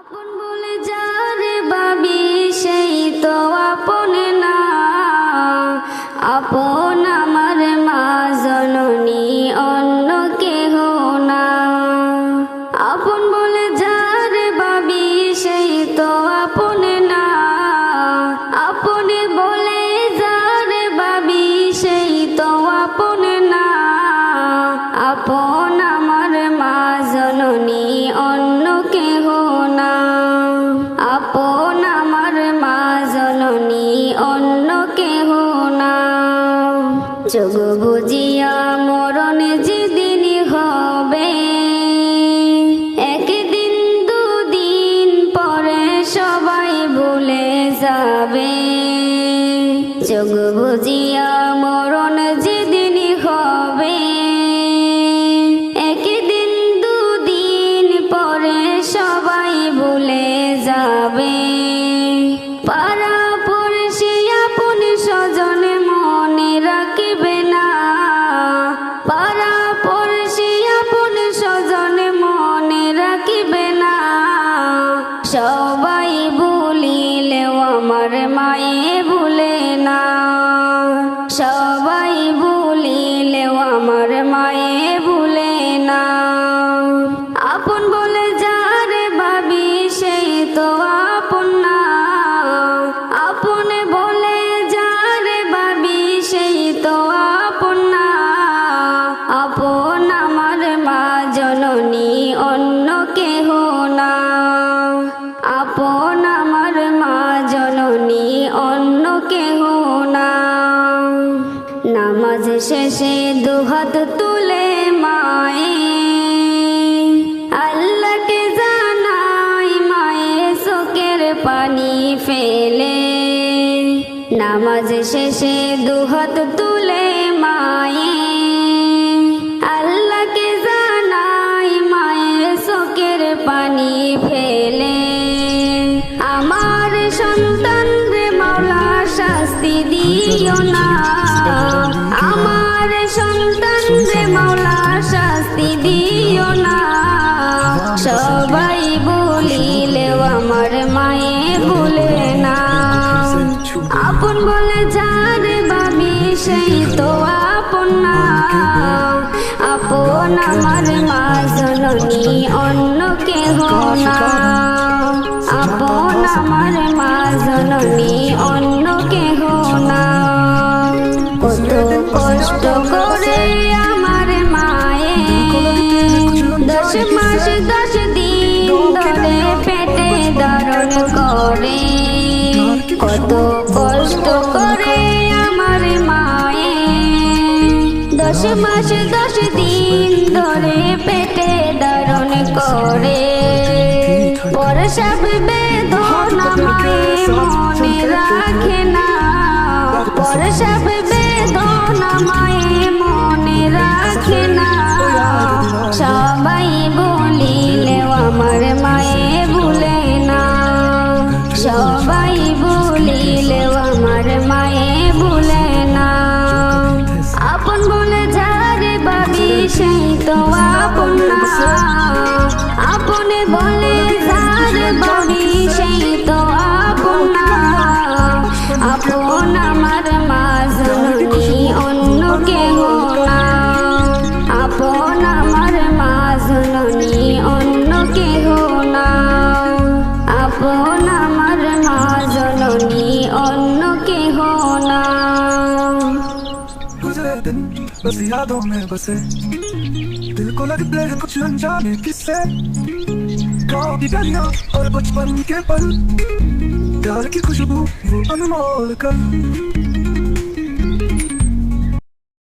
আপন বলে যারে ভাবি সেই তো আপন না। আপন আমার মা জননী, অন্য কেহ না। আপন বলে যারে ভাবি সেই তো আপন না। আপন বলে যারে ভাবি সেই তো আপন না। আপন আমার মা জননী, অন্য কেহ না। আপন আমার মা জননী, অন্য কেহ না। যোগ বুঝিয়া মরণ যেদিন হবে, একদিন দুদিন পরে সবাই ভুলে যাবে। যোগ বুঝিয়া মরণ যেদিন হবে, একদিন দুদিন পরে সবাই ভুলে যাবে। পাড়া পড়শি আপন স্বজন মনে রাখবে না। পাড়া পড়শি আপন স্বজন মনে রাখবে না। সবাই ভুলিলেও আমার মায়ে ভুলে না। সবাই ভুলিলেও আমার মায়ে ভুলে না। আপন বলে যারে ভাবি সেই তো আপন না। আপন বলে যারে ভাবি সেই তো আপন না। আপন আমার মা জননী, অন্য কেহ না। আপন আমার মা জননী, অন্য কেহ না। নামাজ শেষে দুহাত তুলে মায়ে আল্লাহকে জানাই, মায়ে চোখের পানি ফেলে। নামাজ শেষে দুহাত তুলে মায়ে আল্লাহকে জানাই, মায়ের চোখের পানি ফেলে। আমার সন্তান রে মাওলা শাস্তি দিও না। আমার সন্তান রে মাওলা শাস্তি দিও না। সবাই বলিলেও আমার মায়ে ভুলে না। আপন বলে যারে ভাবি সেই তো আপন না। আপন আমার মা জননী, অন্য কেহ না। আপন আমার মা জননী, অন্য কেহ না। কত কষ্ট করে আমার মায়ে 10 মাস 10 দিন ধরে পেটে ধারণ করে। কত কষ্ট করে আমার মায়ে 10 মাস 10 দিন ধরে পেটে ধারণ করে। প্রসব বেদনা মায়ে মনে রাখে না। প্রসব বেদনা মায়ে মনে রাখে না। সবাই বলিলেও আমার মায়ে ভুলে না। সবাই বলিলেও আমার মায়ে ভুলে না। আপন বলে যারে ভাবি সেই তো আপন না। আপন বলে যারে ভাবি সেই তো আপন না। আপন আমার মা জননী, অন্য কেহ না। আপন আমার মা জননী, অন্য কেহ না। আপন আমার মা জননী, অন্য কেহ না। गुजरे दिन बस यादों में बसे, दिल को लगते हैं कुछ अनजाने किस्से। गाँव की गलियां और बचपन के पल, प्यार की खुशबू वो अनमोल कल।